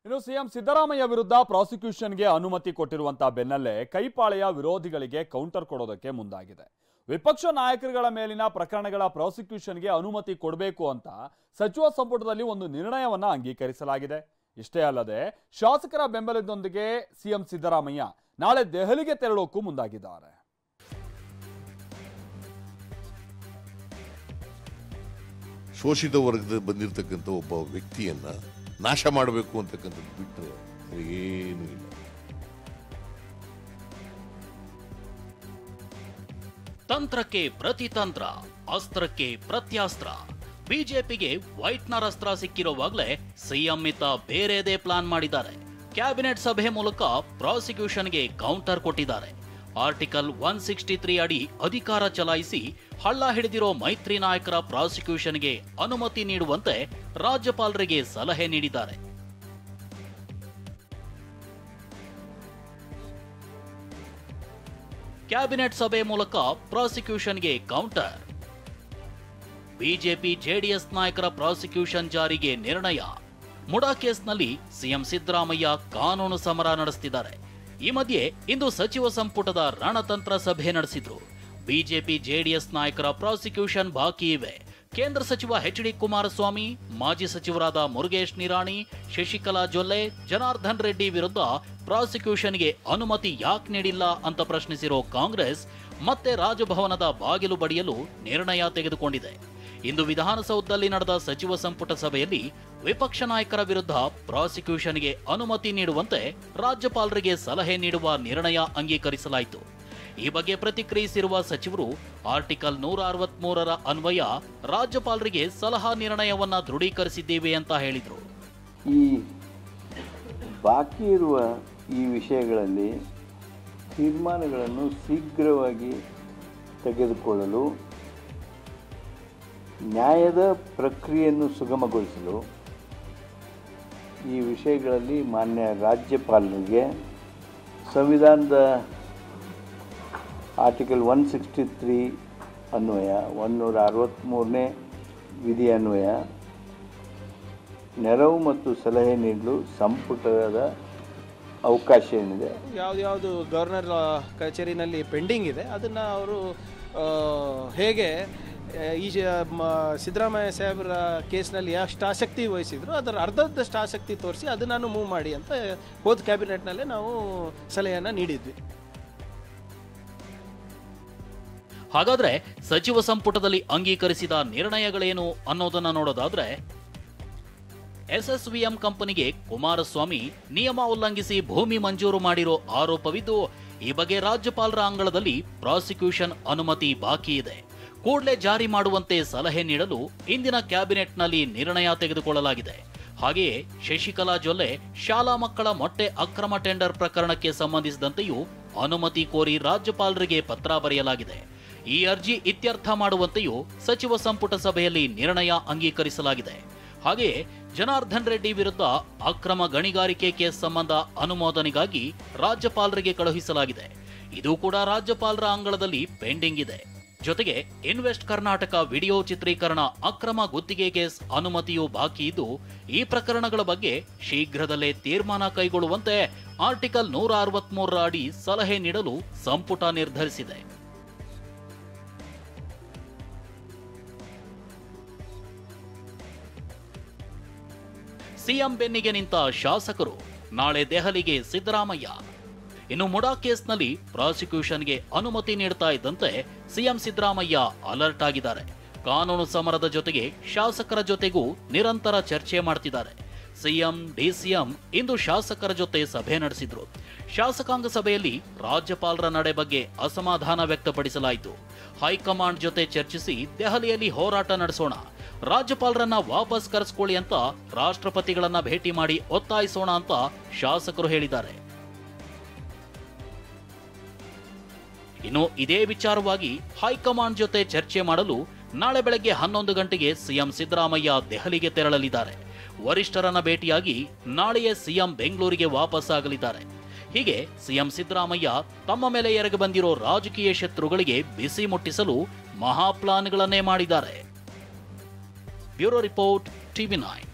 ಇನ್ನು ಸಿಎಂ ಸಿದ್ದರಾಮಯ್ಯ ವಿರುದ್ಧ ಪ್ರಾಸಿಕ್ಯೂಷನ್ಗೆ ಅನುಮತಿ ಕೊಟ್ಟಿರುವಂತಹ ಬೆನ್ನಲ್ಲೇ ಕೈಪಾಳೆಯ ವಿರೋಧಿಗಳಿಗೆ ಕೌಂಟರ್ ಕೊಡೋದಕ್ಕೆ ಮುಂದಾಗಿದೆ. ವಿಪಕ್ಷ ನಾಯಕರುಗಳ ಮೇಲಿನ ಪ್ರಕರಣಗಳ ಪ್ರಾಸಿಕ್ಯೂಷನ್ಗೆ ಅನುಮತಿ ಕೊಡಬೇಕು ಅಂತ ಸಚಿವ ಸಂಪುಟದಲ್ಲಿ ಒಂದು ನಿರ್ಣಯವನ್ನ ಅಂಗೀಕರಿಸಲಾಗಿದೆ. ಇಷ್ಟೇ ಅಲ್ಲದೆ ಶಾಸಕರ ಬೆಂಬಲದೊಂದಿಗೆ ಸಿಎಂ ಸಿದ್ದರಾಮಯ್ಯ ನಾಳೆ ದೆಹಲಿಗೆ ತೆರಳೋಕು ಮುಂದಾಗಿದ್ದಾರೆ. ಶೋಷಿತ ವರ್ಗದ ಬಂದಿರತಕ್ಕಂಥ ಒಬ್ಬ ವ್ಯಕ್ತಿಯನ್ನ ನಾಶ ಮಾಡಬೇಕು ಅಂತಕ್ಕಂಥದ್ದು ಬಿಟ್ಟರೆ ಏನೂ ಇಲ್ಲ. ತಂತ್ರಕ್ಕೆ ಪ್ರತಿತಂತ್ರ, ಅಸ್ತ್ರಕ್ಕೆ ಪ್ರತ್ಯಾಸ್ತ್ರ. ಬಿಜೆಪಿಗೆ ವೈಟ್ನರ್ ಅಸ್ತ್ರ ಸಿಕ್ಕಿರುವಾಗಲೇ ಸಿಎಂ ಇತ್ತ ಬೇರೆದೇ ಪ್ಲಾನ್ ಮಾಡಿದ್ದಾರೆ. ಕ್ಯಾಬಿನೆಟ್ ಸಭೆ ಮೂಲಕ ಪ್ರಾಸಿಕ್ಯೂಷನ್ಗೆ ಕೌಂಟರ್ ಕೊಟ್ಟಿದ್ದಾರೆ. ಆರ್ಟಿಕಲ್ 163 ಅಡಿ ಅಧಿಕಾರ ಚಲಾಯಿಸಿ ಹಳ್ಳ ಹಿಡಿದಿರೋ ಮೈತ್ರಿ ನಾಯಕರ ಪ್ರಾಸಿಕ್ಯೂಷನ್ಗೆ ಅನುಮತಿ ನೀಡುವಂತೆ ರಾಜ್ಯಪಾಲರಿಗೆ ಸಲಹೆ ನೀಡಿದ್ದಾರೆ. ಕ್ಯಾಬಿನೆಟ್ ಸಭೆ ಮೂಲಕ ಪ್ರಾಸಿಕ್ಯೂಷನ್ಗೆ ಕೌಂಟರ್. ಬಿಜೆಪಿ ಜೆಡಿಎಸ್ ನಾಯಕರ ಪ್ರಾಸಿಕ್ಯೂಷನ್ ಜಾರಿಗೆ ನಿರ್ಣಯ. ಮುಡಾ ಕೇಸ್ನಲ್ಲಿ ಸಿಎಂ ಸಿದ್ದರಾಮಯ್ಯ ಕಾನೂನು ಸಮರ ನಡೆಸುತ್ತಿದ್ದಾರೆ. ಈ ಮಧ್ಯೆ ಇಂದು ಸಚಿವ ಸಂಪುಟದ ರಣತಂತ್ರ ಸಭೆ ನಡೆಸಿದ್ರು. ಬಿಜೆಪಿ ಜೆಡಿಎಸ್ ನಾಯಕರ ಪ್ರಾಸಿಕ್ಯೂಷನ್ ಬಾಕಿ ಇವೆ. ಕೇಂದ್ರ ಸಚಿವ ಎಚ್.ಡಿ. ಕುಮಾರಸ್ವಾಮಿ, ಮಾಜಿ ಸಚಿವರಾದ ಮುರುಗೇಶ್ ನಿರಾಣಿ, ಶಶಿಕಲಾ ಜೊಲ್ಲೆ, ಜನಾರ್ದನ್ ರೆಡ್ಡಿ ವಿರುದ್ಧ ಪ್ರಾಸಿಕ್ಯೂಷನ್ಗೆ ಅನುಮತಿ ಯಾಕೆ ನೀಡಿಲ್ಲ ಅಂತ ಪ್ರಶ್ನಿಸಿರೋ ಕಾಂಗ್ರೆಸ್ ಮತ್ತೆ ರಾಜಭವನದ ಬಾಗಿಲು ಬಡಿಯಲು ನಿರ್ಣಯ ತೆಗೆದುಕೊಂಡಿದೆ. ಇಂದು ವಿಧಾನಸೌಧದಲ್ಲಿ ನಡೆದ ಸಚಿವ ಸಂಪುಟ ಸಭೆಯಲ್ಲಿ ವಿಪಕ್ಷ ನಾಯಕರ ವಿರುದ್ಧ ಪ್ರಾಸಿಕ್ಯೂಷನ್ಗೆ ಅನುಮತಿ ನೀಡುವಂತೆ ರಾಜ್ಯಪಾಲರಿಗೆ ಸಲಹೆ ನೀಡುವ ನಿರ್ಣಯ ಅಂಗೀಕರಿಸಲಾಯಿತು. ಈ ಬಗ್ಗೆ ಪ್ರತಿಕ್ರಿಯಿಸಿರುವ ಸಚಿವರು ಆರ್ಟಿಕಲ್ 163ರ ಅನ್ವಯ ರಾಜ್ಯಪಾಲರಿಗೆ ಸಲಹಾ ನಿರ್ಣಯವನ್ನ ದೃಢೀಕರಿಸಿದ್ದೇವೆ ಅಂತ ಹೇಳಿದರು. ಈ ಬಾಕಿ ಇರುವ ಈ ವಿಷಯಗಳಲ್ಲಿ ತೀರ್ಮಾನಗಳನ್ನು ಶೀಘ್ರವಾಗಿ ತೆಗೆದುಕೊಳ್ಳಲು, ನ್ಯಾಯದ ಪ್ರಕ್ರಿಯೆಯನ್ನು ಸುಗಮಗೊಳಿಸಲು ಈ ವಿಷಯಗಳಲ್ಲಿ ಮಾನ್ಯ ರಾಜ್ಯಪಾಲರಿಗೆ ಸಂವಿಧಾನದ ಆರ್ಟಿಕಲ್ 163 ಅನ್ವಯ 163ನೇ ವಿಧಿ ಅನ್ವಯ ನೆರವು ಮತ್ತು ಸಲಹೆ ನೀಡಲು ಸಂಪುಟದ ಅವಕಾಶ ಏನಿದೆ. ಯಾವುದು ಗವರ್ನರ್ ಕಚೇರಿನಲ್ಲಿ ಪೆಂಡಿಂಗ್ ಇದೆ ಅದನ್ನು ಅವರು ಹೇಗೆ ಈ ಸಿದ್ದರಾಮಯ್ಯ ಸಾಹೇಬರ ಕೇಸ್ನಲ್ಲಿ ಎಷ್ಟು ಆಸಕ್ತಿ ವಹಿಸಿದ್ರು ಅದರ ಅರ್ಧದಷ್ಟು ಆಸಕ್ತಿ ತೋರಿಸಿ ಅದನ್ನು ಮೂವ್ ಮಾಡಿ ಅಂತ ಹೋದ ಕ್ಯಾಬಿನೆಟ್ನಲ್ಲೇ ನಾವು ಸಲಹೆಯನ್ನು ನೀಡಿದ್ವಿ. ಹಾಗಾದ್ರೆ ಸಚಿವ ಸಂಪುಟದಲ್ಲಿ ಅಂಗೀಕರಿಸಿದ ನಿರ್ಣಯಗಳೇನು ಅನ್ನೋದನ್ನ ನೋಡೋದಾದ್ರೆ, ಎಸ್ಎಸ್ವಿಎಂ ಕಂಪನಿಗೆ ಕುಮಾರಸ್ವಾಮಿ ನಿಯಮ ಉಲ್ಲಂಘಿಸಿ ಭೂಮಿ ಮಂಜೂರು ಮಾಡಿರೋ ಆರೋಪವಿದ್ದು, ಈ ಬಗ್ಗೆ ರಾಜ್ಯಪಾಲರ ಅಂಗಳದಲ್ಲಿ ಪ್ರಾಸಿಕ್ಯೂಷನ್ ಅನುಮತಿ ಬಾಕಿ ಇದೆ. ಕೂಡಲೇ ಜಾರಿ ಮಾಡುವಂತೆ ಸಲಹೆ ನೀಡಲು ಇಂದಿನ ಕ್ಯಾಬಿನೆಟ್ನಲ್ಲಿ ನಿರ್ಣಯ ತೆಗೆದುಕೊಳ್ಳಲಾಗಿದೆ. ಹಾಗೆಯೇ ಶಶಿಕಲಾ ಜೊಲ್ಲೆ ಶಾಲಾ ಮಕ್ಕಳ ಮೊಟ್ಟೆ ಅಕ್ರಮ ಟೆಂಡರ್ ಪ್ರಕರಣಕ್ಕೆ ಸಂಬಂಧಿಸಿದಂತೆಯೂ ಅನುಮತಿ ಕೋರಿ ರಾಜ್ಯಪಾಲರಿಗೆ ಪತ್ರ ಬರೆಯಲಾಗಿದೆ. ಈ ಅರ್ಜಿ ಇತ್ಯರ್ಥ ಮಾಡುವಂತೆಯೂ ಸಚಿವ ಸಂಪುಟ ಸಭೆಯಲ್ಲಿ ನಿರ್ಣಯ ಅಂಗೀಕರಿಸಲಾಗಿದೆ. ಹಾಗೆಯೇ ಜನಾರ್ದನ್ ರೆಡ್ಡಿ ವಿರುದ್ಧ ಅಕ್ರಮ ಗಣಿಗಾರಿಕೆ ಕೇಸ್ ಸಂಬಂಧ ಅನುಮೋದನೆಗಾಗಿ ರಾಜ್ಯಪಾಲರಿಗೆ ಕಳುಹಿಸಲಾಗಿದೆ. ಇದು ಕೂಡ ರಾಜ್ಯಪಾಲರ ಅಂಗಳದಲ್ಲಿ ಪೆಂಡಿಂಗ್ ಇದೆ. ಜೊತೆಗೆ ಇನ್ವೆಸ್ಟ್ ಕರ್ನಾಟಕ ವಿಡಿಯೋ ಚಿತ್ರೀಕರಣ ಅಕ್ರಮ ಗುತ್ತಿಗೆ ಕೇಸ್ ಅನುಮತಿಯೂ ಬಾಕಿ ಇದ್ದು, ಈ ಪ್ರಕರಣಗಳ ಬಗ್ಗೆ ಶೀಘ್ರದಲ್ಲೇ ತೀರ್ಮಾನ ಕೈಗೊಳ್ಳುವಂತೆ ಆರ್ಟಿಕಲ್ 163ರ ಅಡಿ ಸಲಹೆ ನೀಡಲು ಸಂಪುಟ ನಿರ್ಧರಿಸಿದೆ. ಸಿಎಂ ಬೆನ್ನಿಗೆ ನಿಂತ ಶಾಸಕರು, ನಾಳೆ ದೆಹಲಿಗೆ ಸಿದ್ದರಾಮಯ್ಯ. ಇನ್ನು ಮುಡಾ ಕೇಸ್ನಲ್ಲಿ ಪ್ರಾಸಿಕ್ಯೂಷನ್ಗೆ ಅನುಮತಿ ನೀಡ್ತಾ ಇದ್ದಂತೆ ಸಿಎಂ ಸಿದ್ದರಾಮಯ್ಯ ಅಲರ್ಟ್ ಆಗಿದ್ದಾರೆ. ಕಾನೂನು ಸಮರದ ಜೊತೆಗೆ ಶಾಸಕರ ಜೊತೆಗೂ ನಿರಂತರ ಚರ್ಚೆ ಮಾಡ್ತಿದ್ದಾರೆ. ಸಿಎಂ, ಡಿಸಿಎಂ ಇಂದು ಶಾಸಕರ ಜೊತೆ ಸಭೆ ನಡೆಸಿದ್ರು. ಶಾಸಕಾಂಗ ಸಭೆಯಲ್ಲಿ ರಾಜ್ಯಪಾಲರ ನಡೆ ಬಗ್ಗೆ ಅಸಮಾಧಾನ ವ್ಯಕ್ತಪಡಿಸಲಾಯಿತು. ಹೈಕಮಾಂಡ್ ಜೊತೆ ಚರ್ಚಿಸಿ ದೆಹಲಿಯಲ್ಲಿ ಹೋರಾಟ ನಡೆಸೋಣ, ರಾಜ್ಯಪಾಲರನ್ನ ವಾಪಸ್ ಕರೆಸ್ಕೊಳ್ಳಿ ಅಂತ ರಾಷ್ಟ್ರಪತಿಗಳನ್ನ ಭೇಟಿ ಮಾಡಿ ಒತ್ತಾಯಿಸೋಣ ಅಂತ ಶಾಸಕರು ಹೇಳಿದ್ದಾರೆ. ಇನ್ನು ಇದೇ ವಿಚಾರವಾಗಿ ಹೈಕಮಾಂಡ್ ಜೊತೆ ಚರ್ಚೆ ಮಾಡಲು ನಾಳೆ ಬೆಳಗ್ಗೆ 11 ಗಂಟೆಗೆ ಸಿಎಂ ಸಿದ್ದರಾಮಯ್ಯ ದೆಹಲಿಗೆ ತೆರಳಲಿದ್ದಾರೆ. ವರಿಷ್ಠರನ್ನ ಭೇಟಿಯಾಗಿ ನಾಳೆಯೇ ಸಿಎಂ ಬೆಂಗಳೂರಿಗೆ ವಾಪಸ್ ಆಗಲಿದ್ದಾರೆ. ಹೀಗೆ ಸಿಎಂ ಸಿದ್ದರಾಮಯ್ಯ ತಮ್ಮ ಮೇಲೆ ಎರಗಿ ಬಂದಿರೋ ರಾಜಕೀಯ ಶತ್ರುಗಳಿಗೆ ಬಿಸಿ ಮುಟ್ಟಿಸಲು ಮಹಾ ಪ್ಲಾನ್ಗಳನ್ನೇ ಮಾಡಿದ್ದಾರೆ. Bureau report, TV9.